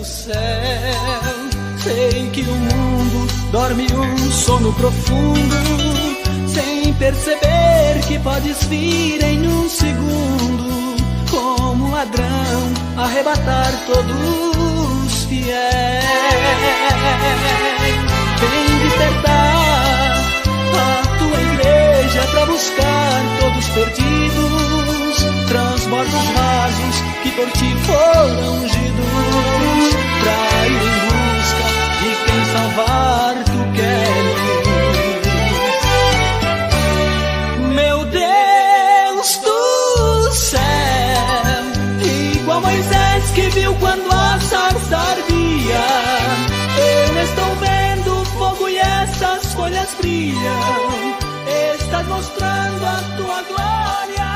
do céu. Sei que o mundo dorme um sono profundo, sem perceber que podes vir em um segundo, como um ladrão, arrebatar todos fiéis. Vem despertar a tua igreja pra buscar todos perdidos, transborda os vasos que por ti foram ungidos, pra ir em busca de quem salvar tu queres. Meu Deus do céu, igual Moisés que viu quando a sarça ardia, eu estou vendo o fogo e essas folhas brilham, estás mostrando a tua glória.